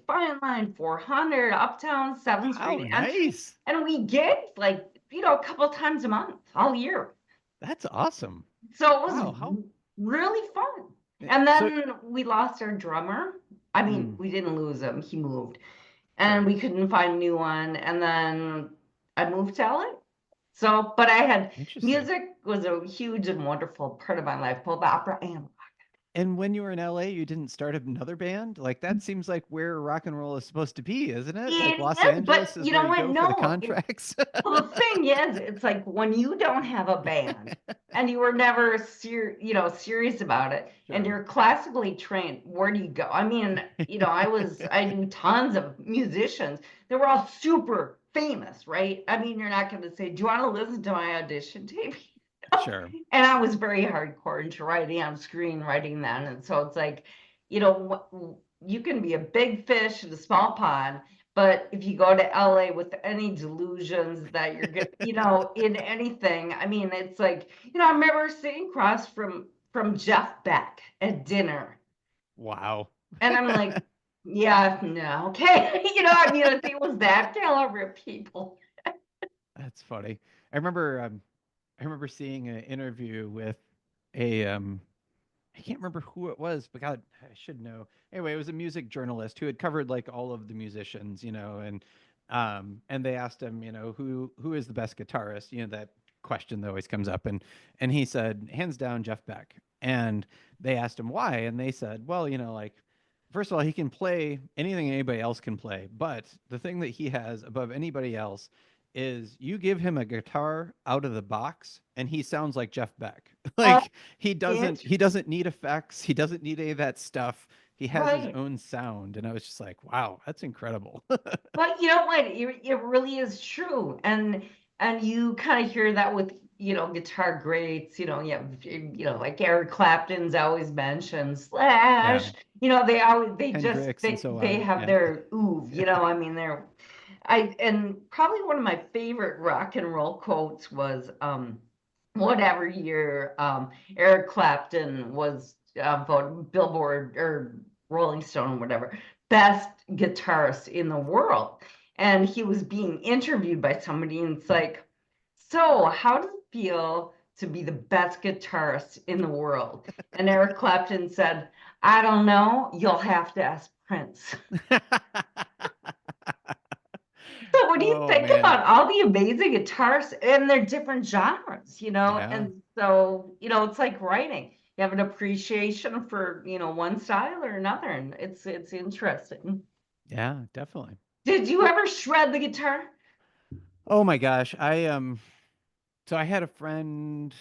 Fine Line, 400, Uptown, 7th Wow. Street Entry, Nice. and we gigged like, a couple times a month all year. That's awesome. So it was Wow. How? really fun. And So, then we lost our drummer. I mean, mm, we didn't lose him, he moved, and sure. we couldn't find a new one. And then I moved to LA. So, but I had Interesting. music was a huge and wonderful part of my life, both opera and And when you were in LA, you didn't start another band? Like that seems like where rock and roll is supposed to be, isn't it? Like it Los is, but Angeles is you where know you what? go for the No, contracts. well, the thing is, it's like when you don't have a band and you were never serious about it, and Sure. you're classically trained, where do you go? I mean, I knew tons of musicians. They were all super famous, right? I mean, you're not going to say, do you want to listen to my audition tape? Sure. And I was very hardcore into writing on screenwriting then. And so it's like, you can be a big fish in a small pond, but if you go to LA with any delusions that you're good, in anything, I mean, it's like, I remember sitting across from Jeff Beck at dinner, Wow. and I'm like, yeah, no, okay. I mean, if it was that caliber of people. That's funny. I remember I remember seeing an interview with a I can't remember who it was, but God, I should know. Anyway, it was a music journalist who had covered like all of the musicians, and they asked him, who is the best guitarist? That question that always comes up, and he said, hands down, Jeff Beck. And they asked him why, and they said, well, like first of all, he can play anything anybody else can play, but the thing that he has above anybody else is you give him a guitar out of the box and he sounds like Jeff Beck. Oh, Like he doesn't it, he doesn't need effects, he doesn't need any of that stuff. he has his Right. own sound, and I was just like, wow, that's incredible. But you know what? It really is true. And you kind of hear that with, guitar greats, like Eric Clapton's always mentioned, Yeah, Slash, Hendrix and so they on. have Yeah. their oov, I mean, and probably one of my favorite rock and roll quotes was, whatever year, Eric Clapton was voted Billboard or Rolling Stone, whatever, best guitarist in the world. And he was being interviewed by somebody, and it's like, so how does it feel to be the best guitarist in the world? And Eric Clapton said, I don't know. You'll have to ask Prince. So when you Oh think man. about all the amazing guitars and their different genres, Yeah. and so, it's like writing. You have an appreciation for, one style or another, and it's interesting. Yeah, definitely. Did you ever shred the guitar? Oh my gosh. So I had a friend,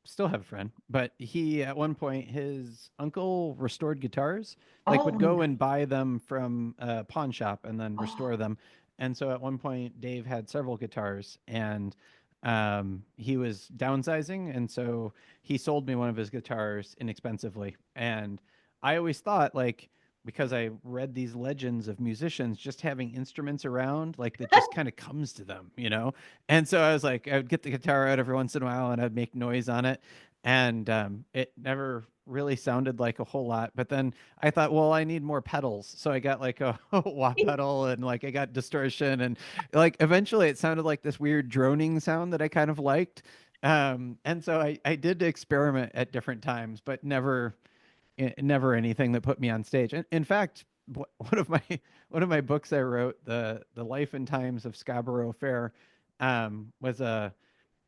still have a friend, but he at one point his uncle restored guitars, like Oh, would go nice. and buy them from a pawn shop and then restore Oh, them. And so at one point Dave had several guitars, and he was downsizing, and so he sold me one of his guitars inexpensively. And I always thought, like, because I read these legends of musicians just having instruments around, like that just kind of comes to them, you know? And so I was like, I would get the guitar out every once in a while and I'd make noise on it. And it never really sounded like a whole lot. But then I thought, well, I need more pedals. So I got like a, a wah pedal, and like I got distortion. And like eventually it sounded like this weird droning sound that I kind of liked. And so I did experiment at different times, but never anything that put me on stage. In fact, one of my one of my books I wrote, the Life and Times of Scarborough Fair, was a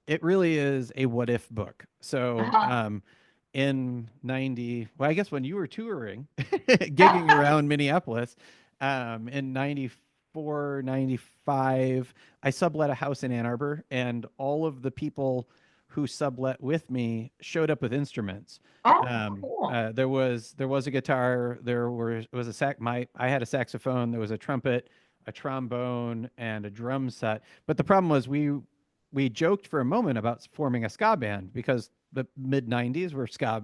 it really is a what if book. So in 90, well, I guess when you were touring, gigging around Minneapolis, in 94, 95, I sublet a house in Ann Arbor, and all of the people who sublet with me showed up with instruments. oh, cool. There was a guitar, was a I had a saxophone, there was a trumpet, a trombone, and a drum set. But the problem was we joked for a moment about forming a ska band because the mid 90s were ska,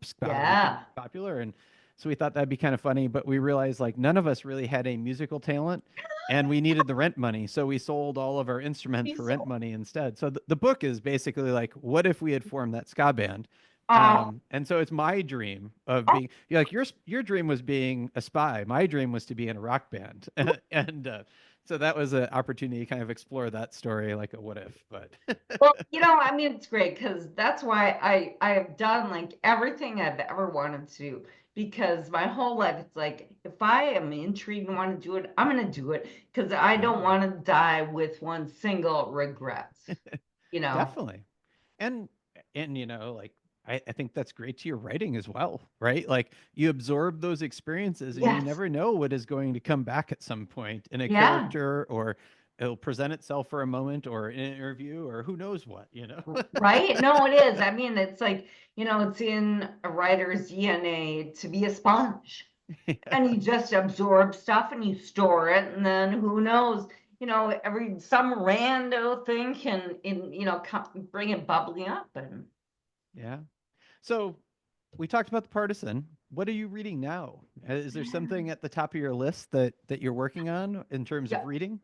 ska became Yeah. popular. And so we thought that'd be kind of funny, but we realized like none of us really had a musical talent, and we needed the rent money. So we sold all of our instruments for rent So, money instead. So the book is basically like, what if we had formed that ska band? oh, And so it's my dream of oh, being, like, your dream was being a spy. My dream was to be in a rock band. And so that was an opportunity to kind of explore that story, like a what if. But well, I mean, it's great because that's why I have done like everything I've ever wanted to do. Because my whole life, it's like if I am intrigued and want to do it, I'm going to do it because I yeah, don't want to die with one single regret. You know? definitely. And like I think that's great to your writing as well, right? Like you absorb those experiences and you Yes. never know what is going to come back at some point in a Yeah. character, or it'll present itself for a moment or in an interview or who knows what, Right? No, it is. I mean, it's like, it's in a writer's DNA to be a sponge. Yeah. And you just absorb stuff and you store it, and then who knows, every some rando thing can bring it bubbling up. And Yeah. So we talked about The Partisan. What are you reading now? Is there something at the top of your list that you're working on in terms of yeah, reading?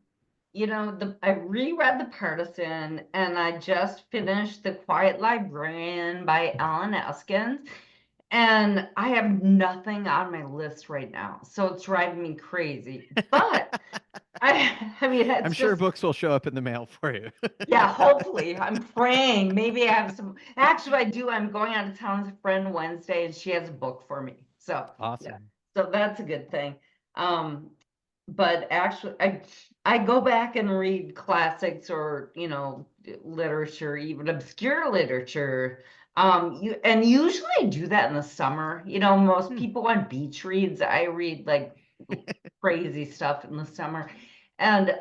I reread The Partisan, and I just finished The Quiet Librarian by Alan Eskens. And I have nothing on my list right now, so it's driving me crazy. But I mean, I'm it's sure just, books will show up in the mail for you. yeah, hopefully. I'm praying. Maybe I have some. Actually, I do. I'm going out of town with a friend Wednesday, and she has a book for me. So, yeah. Awesome. So that's a good thing. Um, but actually, I go back and read classics or, literature, even obscure literature. And usually I do that in the summer. Most Hmm. people on beach reads. I read like crazy stuff in the summer. And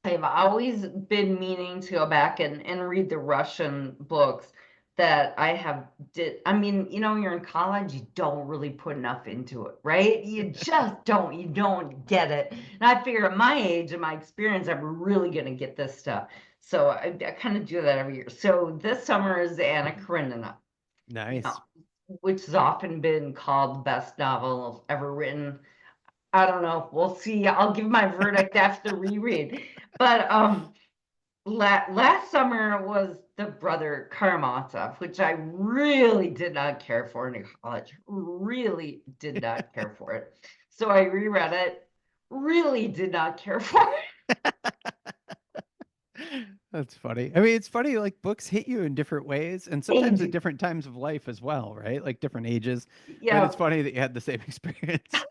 I've always been meaning to go back and read the Russian books that I have did. I mean, you're in college, you don't really put enough into it, right? You just don't. You don't get it. And I figure at my age and my experience, I'm really gonna get this stuff. So I kind of do that every year. So this summer is Anna Karenina, Nice. which has often been called the best novel ever written. I don't know. We'll see. I'll give my verdict after the reread. But last summer was The Brother Karamazov, which I really did not care for in college. Really did not care for it. So I reread it. Really did not care for it. That's funny. I mean, it's funny, like books hit you in different ways and They sometimes at do. different times of life as well, right? Like different ages. But Yeah, it's funny that you had the same experience.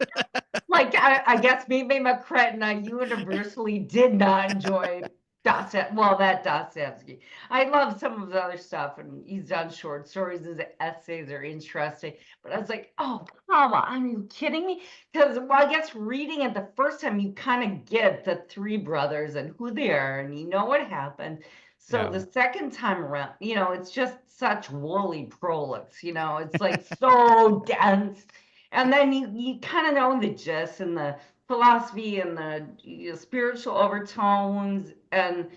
like I guess maybe McCretin, I universally did not enjoy Dostoevsky. Well, that Dostoevsky. I love some of his other stuff, and he's done short stories. His essays are interesting, but I was like, oh, come on, are you kidding me? Because well, I guess reading it the first time, you kind of get the three brothers and who they are, and you know what happened. So Yeah. the second time around, it's just such woolly prolix. It's like so dense, and then you kind of know the gist and the philosophy and the spiritual overtones, and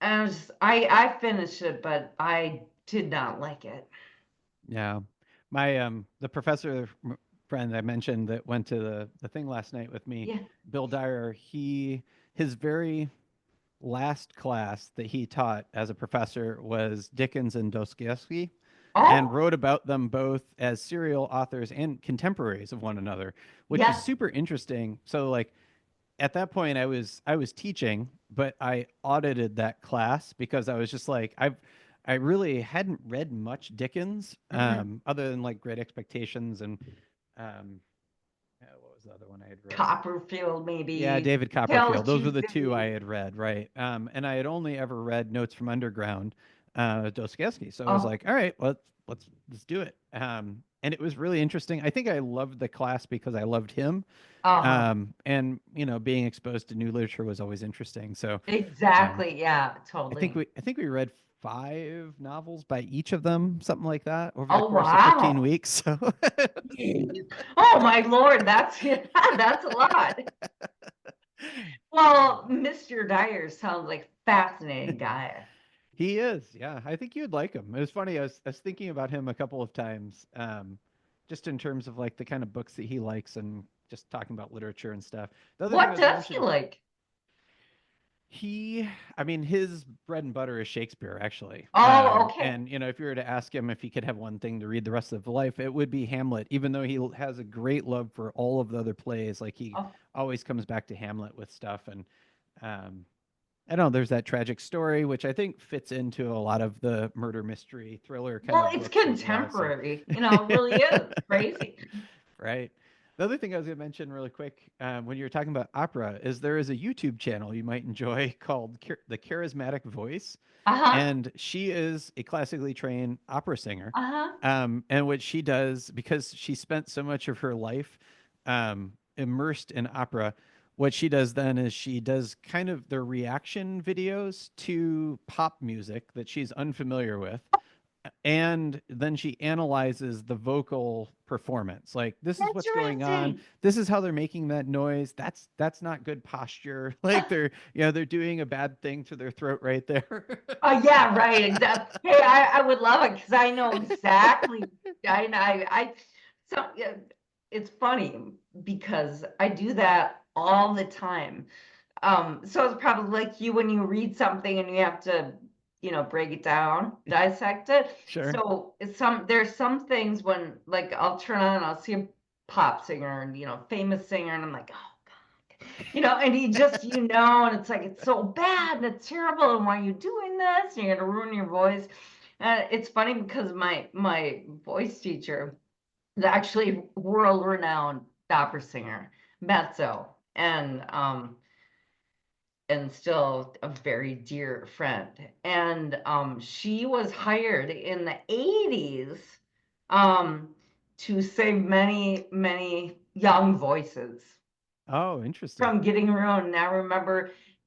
I finished it, but I did not like it. Yeah. My the professor friend I mentioned that went to the thing last night with me, Yeah. Bill Dyer, his very last class that he taught as a professor was Dickens and Dostoevsky, and Oh, wrote about them both as serial authors and contemporaries of one another, which is yeah. super interesting. So like at that point I was teaching, but I audited that class because I was just like I really hadn't read much Dickens, Mhm. other than like Great Expectations and um, what was the other one I had read? Copperfield, Yeah, maybe. David Tale Copperfield. of Those Two were the two I Cities. had read, right? And I had only ever read Notes from Underground, Dostoevsky. So I was Oh, like, all right, let's do it. And it was really interesting. I think I loved the class because I loved him. uh-huh. And being exposed to new literature was always interesting. So, um, Exactly. Yeah, I think totally. we read 5 novels by each of them, something like that, over the Oh, course of 15 wow. weeks. So, Oh my Lord, that's that's a lot. Well, Mr. Dyer sounds like a fascinating guy. he is, yeah. I think you'd like him. It was funny. I was thinking about him a couple of times, just in terms of like the kind of books that he likes and just talking about literature and stuff. The other thing I What was gonna does he mention, like? he, I mean, his bread and butter is Shakespeare, actually. Oh, okay. And if you were to ask him if he could have one thing to read the rest of his life, it would be Hamlet. Even though he has a great love for all of the other plays, like he Oh, always comes back to Hamlet with stuff. And um, I don't know, there's that tragic story, which I think fits into a lot of the murder mystery thriller kind well, of it's books as well. So, contemporary. It really is crazy. right. The other thing I was going to mention really quick, when you're talking about opera, is there is a YouTube channel you might enjoy called The Charismatic Voice. Uh-huh. And she is a classically trained opera singer. Uh-huh. And what she does, because she spent so much of her life immersed in opera, what she does then is she does kind of the reaction videos to pop music that she's unfamiliar with, and then she analyzes the vocal performance. Like, this is what's going on, Interesting. this is how they're making that noise, that's not good posture. Like, they're doing a bad thing to their throat right there. Oh, yeah, right. Exactly. Hey, I would love it because I know exactly. So yeah, it's funny because I do that all the time. So it's probably like you when you read something and you have to, break it down, dissect it. Sure. So there's some things when like I'll turn on and I'll see a pop singer and famous singer and I'm like, oh God, and and it's like it's so bad and it's terrible and why are you doing this? And you're gonna ruin your voice. It's funny because my voice teacher is actually world renowned opera singer, mezzo, and still a very dear friend. And she was hired in the 80s um, to save many, many young voices Oh, interesting. from getting ruined. Now,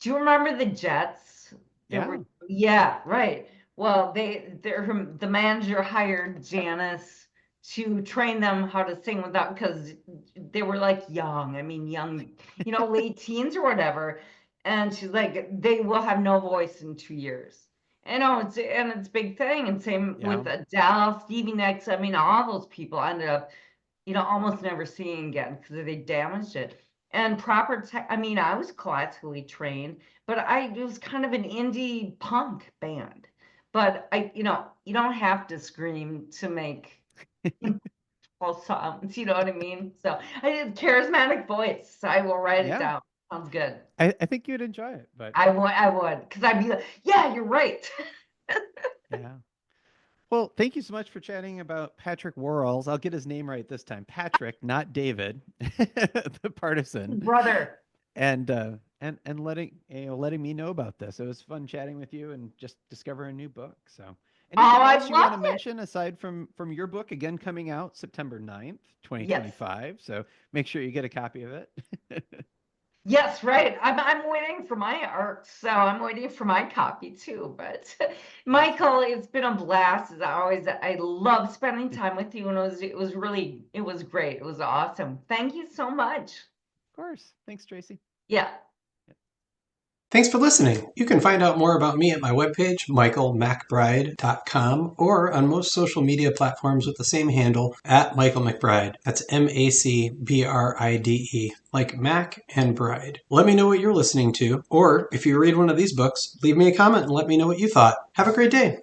do you remember the Jets? There were, Yeah. yeah, right. Well, the manager hired Janice to train them how to sing without, because they were like young. I mean, young, late teens or whatever. And she's like, they will have no voice in 2 years. It's a big thing. And same Yeah. with Adele, Stevie Nicks. I mean, all those people ended up, almost never seeing again because they damaged it. And proper tech, I mean, I was classically trained, but it was kind of an indie punk band. But you don't have to scream to make false sounds, you know what I mean? So I did charismatic voice. So I will write it Yeah. down. Sounds good. I think you'd enjoy it, but I would, because I'd be like, yeah, you're right. yeah. Well, thank you so much for chatting about Patrick Worrall's. I'll get his name right this time. Patrick, not David, the partisan, Brother. and letting me know about this. It was fun chatting with you and just discovering a new book. So, Oh, anything I else you want love to it. mention aside from your book again coming out September 9th, Yes. 2025? So make sure you get a copy of it. Yes, right. I'm waiting for my art, so I'm waiting for my copy too. But Awesome. Michael, it's been a blast as always. I love spending time with you, and it was great. It was awesome. Thank you so much. Of course. Thanks, Tracy. Yeah. Thanks for listening. You can find out more about me at my webpage, michaelmacbride.com, or on most social media platforms with the same handle, at Michael MacBride. That's MacBride, like Mac and Bride. Let me know what you're listening to, or if you read one of these books, leave me a comment and let me know what you thought. Have a great day.